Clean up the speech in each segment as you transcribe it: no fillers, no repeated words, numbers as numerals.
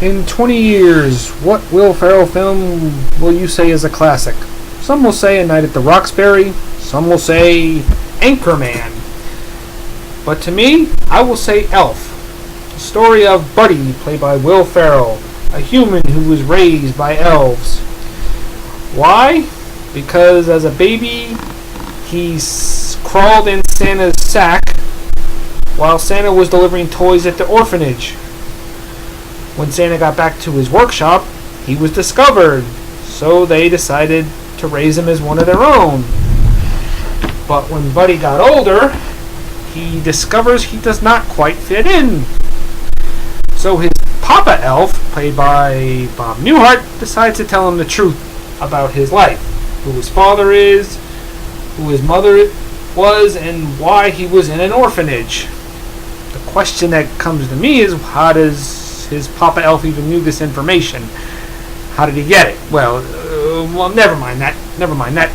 In 20 years, what Will Ferrell film will you say is a classic? Some will say A Night at the Roxbury, some will say Anchorman. But to me, I will say Elf. The story of Buddy, played by Will Ferrell, a human who was raised by elves. Why? Because as a baby, he crawled in Santa's sack while Santa was delivering toys at the orphanage. When Santa got back to his workshop, he was discovered, so they decided to raise him as one of their own. But when Buddy got older, he discovers he does not quite fit in. So his Papa Elf, played by Bob Newhart, decides to tell him the truth about his life, who his father is, who his mother was, and why he was in an orphanage. The question that comes to me is, how does his Papa Elf even knew this information? How did he get it? Well, never mind that.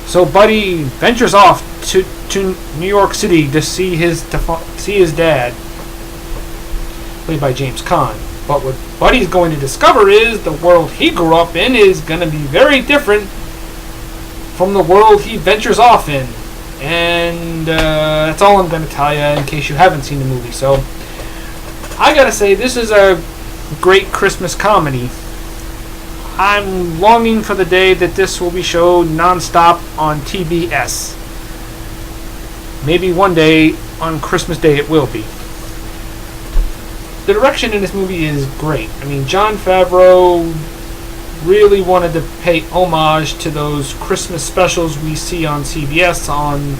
So Buddy ventures off to New York City to see his dad, played by James Caan. But what Buddy's going to discover is the world he grew up in is going to be very different from the world he ventures off in. And that's all I'm going to tell you in case you haven't seen the movie. So I gotta say, this is a great Christmas comedy. I'm longing for the day that this will be showed non-stop on TBS. Maybe one day on Christmas Day it will be. The direction in this movie is great. I mean, Jon Favreau really wanted to pay homage to those Christmas specials we see on CBS on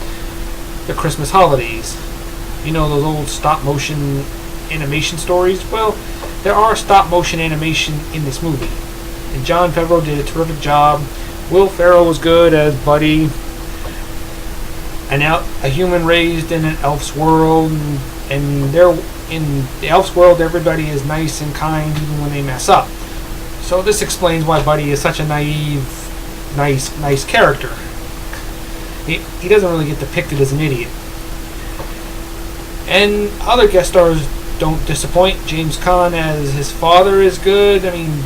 the Christmas holidays. You know, those old stop-motion animation stories? Well, there are stop-motion animation in this movie. And Jon Favreau did a terrific job. Will Ferrell was good as Buddy, a human raised in an elf's world, and in the elf's world everybody is nice and kind even when they mess up. So this explains why Buddy is such a naive, nice character. He doesn't really get depicted as an idiot. And other guest stars don't disappoint. James Caan as his father is good. I mean,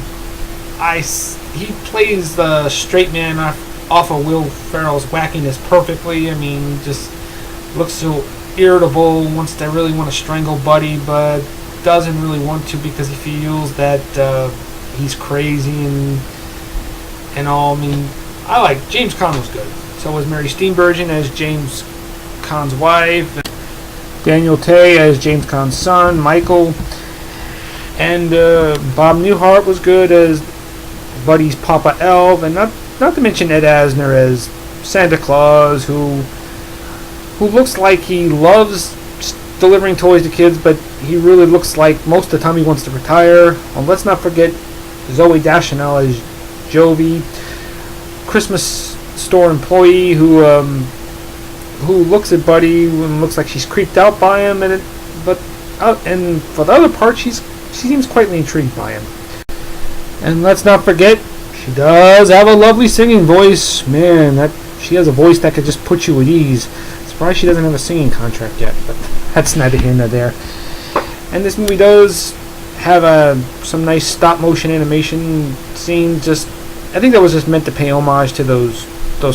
he plays the straight man off of Will Ferrell's wackiness perfectly. I mean, just looks so irritable, really want to strangle Buddy, but doesn't really want to because he feels that he's crazy and all. I mean, James Caan was good. So was Mary Steenburgen as James Caan's wife. Daniel Tay as James Caan's son, Michael. And Bob Newhart was good as Buddy's Papa Elf. And not to mention Ed Asner as Santa Claus, who looks like he loves delivering toys to kids, but he really looks like most of the time he wants to retire. And let's not forget Zooey Deschanel as Jovi, Christmas store employee who looks at Buddy and looks like she's creeped out by him, and for the other part, she seems quite intrigued by him. And let's not forget, she does have a lovely singing voice. Man, she has a voice that could just put you at ease. Surprised she doesn't have a singing contract yet, but that's neither here nor there. And this movie does have some nice stop-motion animation scenes. I think that was just meant to pay homage to those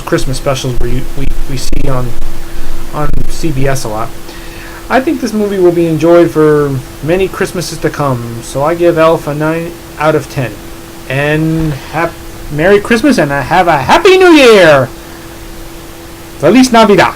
Christmas specials we see on CBS a lot. I think this movie will be enjoyed for many Christmases to come, so I give Elf a 9 out of 10. And Merry Christmas and have a Happy New Year! Feliz Navidad!